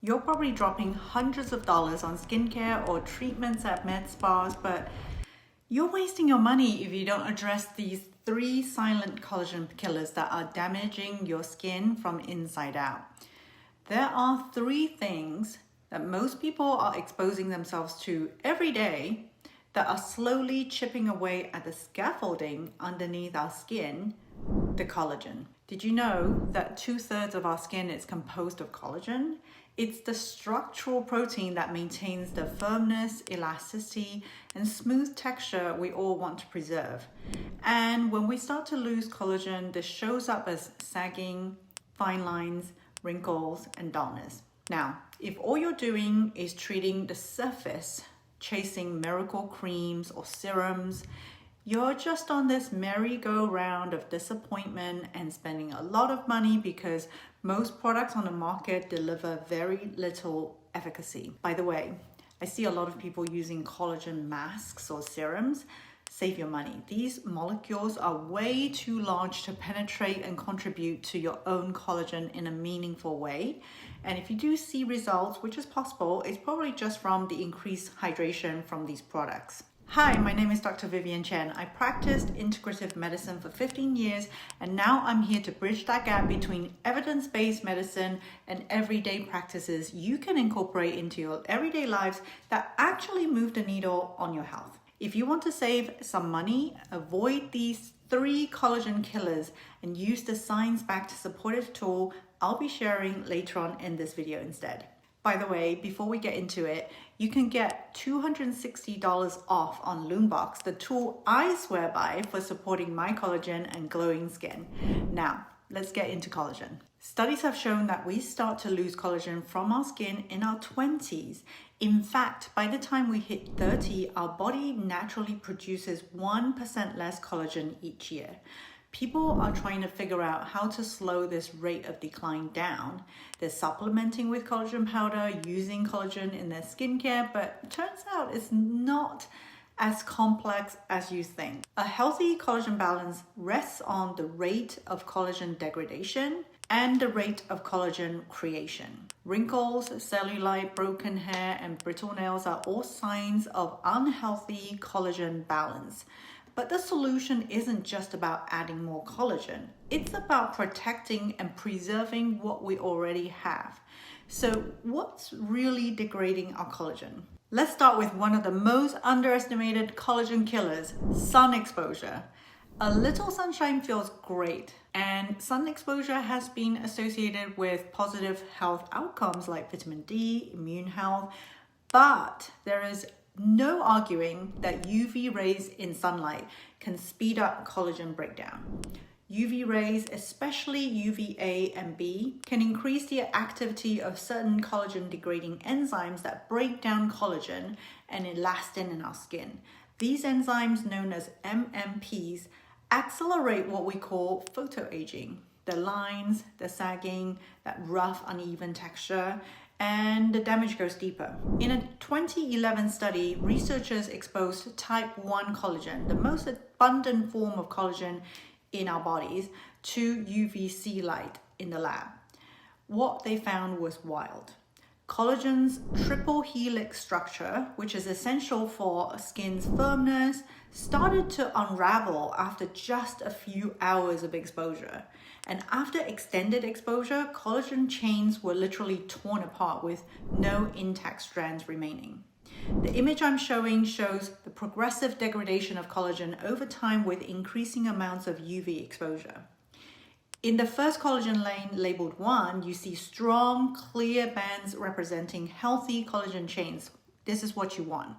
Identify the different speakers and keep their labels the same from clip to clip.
Speaker 1: You're probably dropping hundreds of dollars on skincare or treatments at med spas, but you're wasting your money if you don't address these 3 silent collagen killers that are damaging your skin from inside out. There are 3 things that most people are exposing themselves to every day that are slowly chipping away at the scaffolding underneath our skin, the collagen. Did you know that 2/3 of our skin is composed of collagen? It's the structural protein that maintains the firmness, elasticity, and smooth texture we all want to preserve. And when we start to lose collagen, this shows up as sagging, fine lines, wrinkles, and dullness. Now, if all you're doing is treating the surface, chasing miracle creams or serums, you're just on this merry-go-round of disappointment and spending a lot of money because most products on the market deliver very little efficacy. By the way, I see a lot of people using collagen masks or serums. Save your money. These molecules are way too large to penetrate and contribute to your own collagen in a meaningful way. And if you do see results, which is possible, it's probably just from the increased hydration from these products. Hi, my name is Dr. Vivian Chen. I practiced integrative medicine for 15 years, and now I'm here to bridge that gap between evidence-based medicine and everyday practices you can incorporate into your everyday lives that actually move the needle on your health. If you want to save some money, avoid these 3 collagen killers and use the science-backed supportive tool I'll be sharing later on in this video instead. By the way, before we get into it, you can get $260 off on LUMEBOX, the tool I swear by for supporting my collagen and glowing skin. Now, let's get into collagen. Studies have shown that we start to lose collagen from our skin in our 20s. In fact, by the time we hit 30, our body naturally produces 1% less collagen each year. People are trying to figure out how to slow this rate of decline down. They're supplementing with collagen powder, using collagen in their skincare, but it turns out it's not as complex as you think. A healthy collagen balance rests on the rate of collagen degradation and the rate of collagen creation. Wrinkles, cellulite, broken hair, and brittle nails are all signs of unhealthy collagen balance. But the solution isn't just about adding more collagen. It's about protecting and preserving what we already have. So what's really degrading our collagen? Let's start with one of the most underestimated collagen killers, sun exposure. A little sunshine feels great, and sun exposure has been associated with positive health outcomes like vitamin D, immune health, but there is no arguing that UV rays in sunlight can speed up collagen breakdown. UV rays, especially UVA and B, can increase the activity of certain collagen degrading enzymes that break down collagen and elastin in our skin. These enzymes, known as MMPs, accelerate what we call photoaging. The lines, the sagging, that rough, uneven texture, and the damage goes deeper. In a 2011 study, researchers exposed type 1 collagen, the most abundant form of collagen in our bodies, to UVC light in the lab. What they found was wild. Collagen's triple helix structure, which is essential for skin's firmness, started to unravel after just a few hours of exposure. And after extended exposure, collagen chains were literally torn apart with no intact strands remaining. The image I'm showing shows the progressive degradation of collagen over time with increasing amounts of UV exposure. In the first collagen lane labeled 1, you see strong, clear bands representing healthy collagen chains. This is what you want.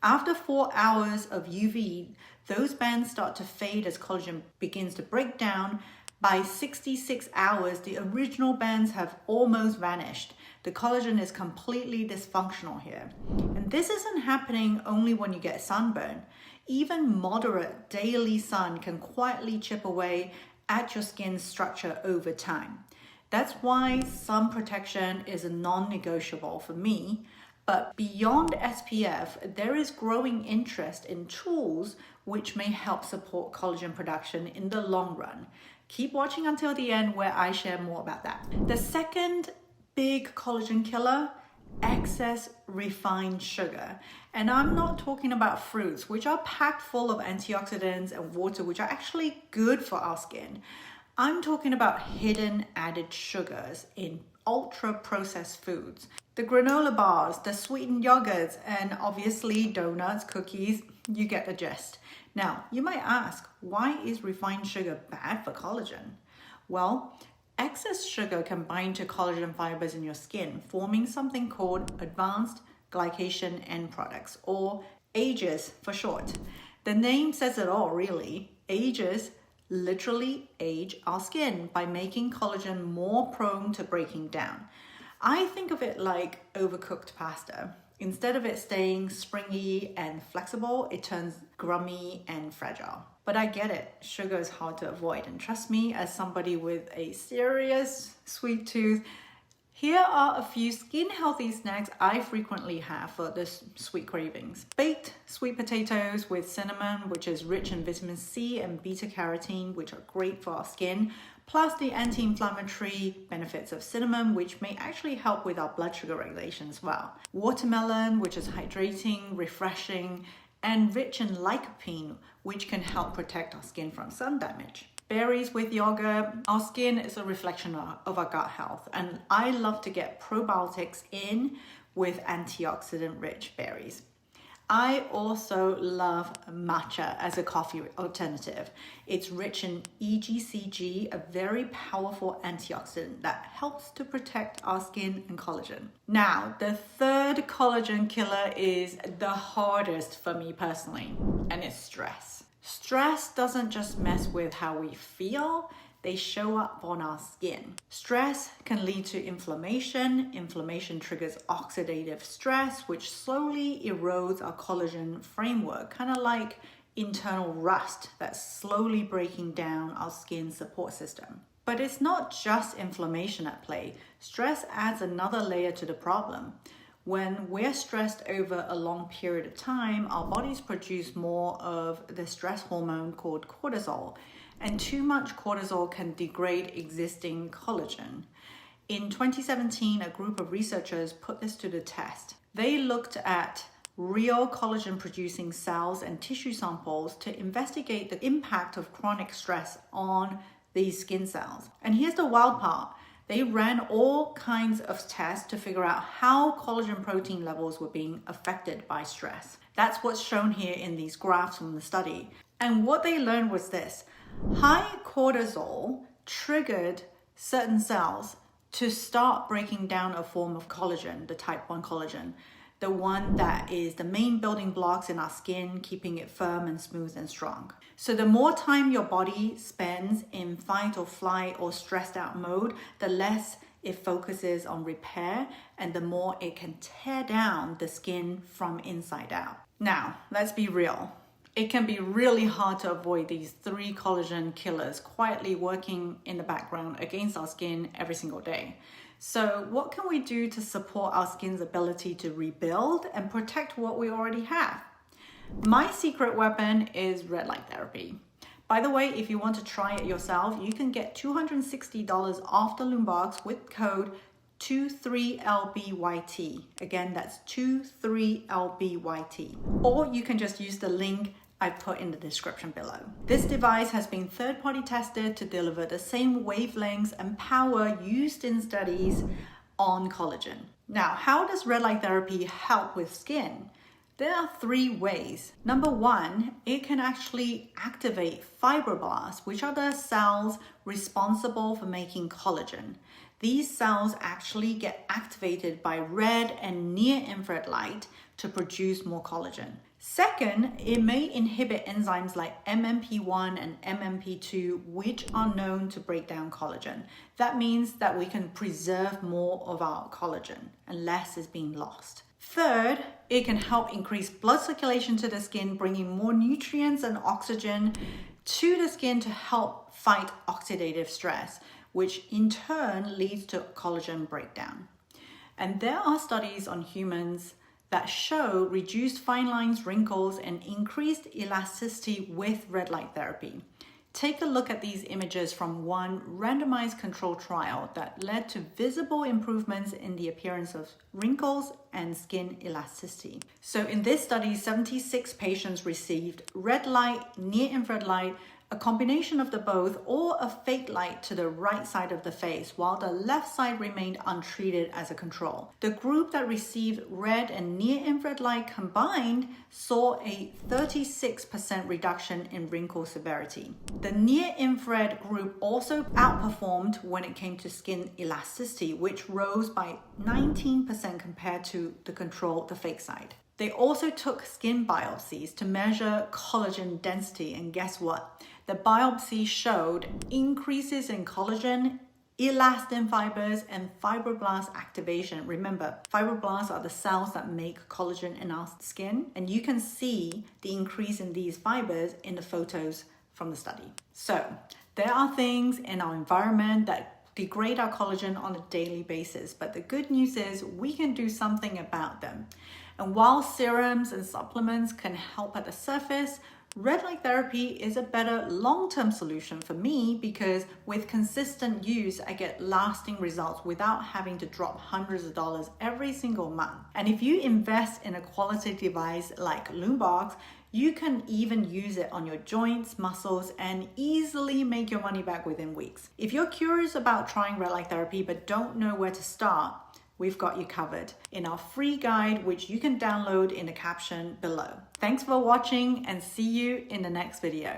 Speaker 1: After 4 hours of UV, those bands start to fade as collagen begins to break down. By 66 hours, the original bands have almost vanished. The collagen is completely dysfunctional here. And this isn't happening only when you get sunburn. Even moderate daily sun can quietly chip away at your skin's structure over time. That's why sun protection is a non-negotiable for me. But beyond SPF, there is growing interest in tools which may help support collagen production in the long run. Keep watching until the end where I share more about that. The second big collagen killer, excess refined sugar. And I'm not talking about fruits, which are packed full of antioxidants and water, which are actually good for our skin. I'm talking about hidden added sugars in ultra processed foods. The granola bars, the sweetened yogurts, and obviously donuts, cookies, you get the gist. Now, you might ask, why is refined sugar bad for collagen? Well, excess sugar can bind to collagen fibers in your skin, forming something called advanced glycation end products, or AGEs for short. The name says it all, really. AGEs literally age our skin by making collagen more prone to breaking down. I think of it like overcooked pasta. Instead of it staying springy and flexible, it turns grummy and fragile. But I get it, sugar is hard to avoid. And trust me, as somebody with a serious sweet tooth, here are a few skin healthy snacks I frequently have for this sweet cravings. Baked sweet potatoes with cinnamon, which is rich in vitamin C and beta carotene, which are great for our skin, plus the anti-inflammatory benefits of cinnamon, which may actually help with our blood sugar regulation as well. Watermelon, which is hydrating, refreshing, and rich in lycopene, which can help protect our skin from sun damage. Berries with yogurt. Our skin is a reflection of our gut health, and I love to get probiotics in with antioxidant-rich berries. I also love matcha as a coffee alternative. It's rich in EGCG, a very powerful antioxidant that helps to protect our skin and collagen. Now, the third collagen killer is the hardest for me personally, and it's stress. Stress doesn't just mess with how we feel, they show up on our skin. Stress can lead to inflammation. Inflammation triggers oxidative stress, which slowly erodes our collagen framework, kind of like internal rust that's slowly breaking down our skin support system. But it's not just inflammation at play. Stress adds another layer to the problem. When we're stressed over a long period of time, our bodies produce more of the stress hormone called cortisol, and too much cortisol can degrade existing collagen. In 2017, a group of researchers put this to the test. They looked at real collagen producing cells and tissue samples to investigate the impact of chronic stress on these skin cells. And here's the wild part. They ran all kinds of tests to figure out how collagen protein levels were being affected by stress. That's what's shown here in these graphs from the study. And what they learned was this: high cortisol triggered certain cells to start breaking down a form of collagen, the type 1 collagen, the one that is the main building blocks in our skin, keeping it firm and smooth and strong. So the more time your body spends in fight or flight or stressed out mode, the less it focuses on repair and the more it can tear down the skin from inside out. Now, let's be real. It can be really hard to avoid these 3 collagen killers quietly working in the background against our skin every single day. So what can we do to support our skin's ability to rebuild and protect what we already have? My secret weapon is red light therapy. By the way, if you want to try it yourself, you can get $260 off the LUMEBOX with code 23LBYT. Again, that's 23LBYT. Or you can just use the link I put in the description below. This device has been third-party tested to deliver the same wavelengths and power used in studies on collagen. Now, how does red light therapy help with skin? There are 3 ways. Number 1, it can actually activate fibroblasts, which are the cells responsible for making collagen. These cells actually get activated by red and near-infrared light to produce more collagen. Second, it may inhibit enzymes like MMP1 and MMP2, which are known to break down collagen. That means that we can preserve more of our collagen and less is being lost. Third, it can help increase blood circulation to the skin, bringing more nutrients and oxygen to the skin to help fight oxidative stress, which in turn leads to collagen breakdown. And there are studies on humans that show reduced fine lines, wrinkles, and increased elasticity with red light therapy. Take a look at these images from one randomized controlled trial that led to visible improvements in the appearance of wrinkles and skin elasticity. So in this study, 76 patients received red light, near-infrared light, a combination of the both, or a fake light to the right side of the face, while the left side remained untreated as a control. The group that received red and near-infrared light combined saw a 36% reduction in wrinkle severity. The near-infrared group also outperformed when it came to skin elasticity, which rose by 19% compared to the control, the fake side. They also took skin biopsies to measure collagen density, and guess what? The biopsy showed increases in collagen, elastin fibers, and fibroblast activation. Remember, fibroblasts are the cells that make collagen in our skin, and you can see the increase in these fibers in the photos from the study. So there are things in our environment that degrade our collagen on a daily basis, but the good news is we can do something about them. And while serums and supplements can help at the surface, red light therapy is a better long-term solution for me because with consistent use, I get lasting results without having to drop hundreds of dollars every single month. And if you invest in a quality device like LUMEBOX, you can even use it on your joints, muscles, and easily make your money back within weeks. If you're curious about trying red light therapy but don't know where to start, we've got you covered in our free guide, which you can download in the caption below. Thanks for watching and see you in the next video.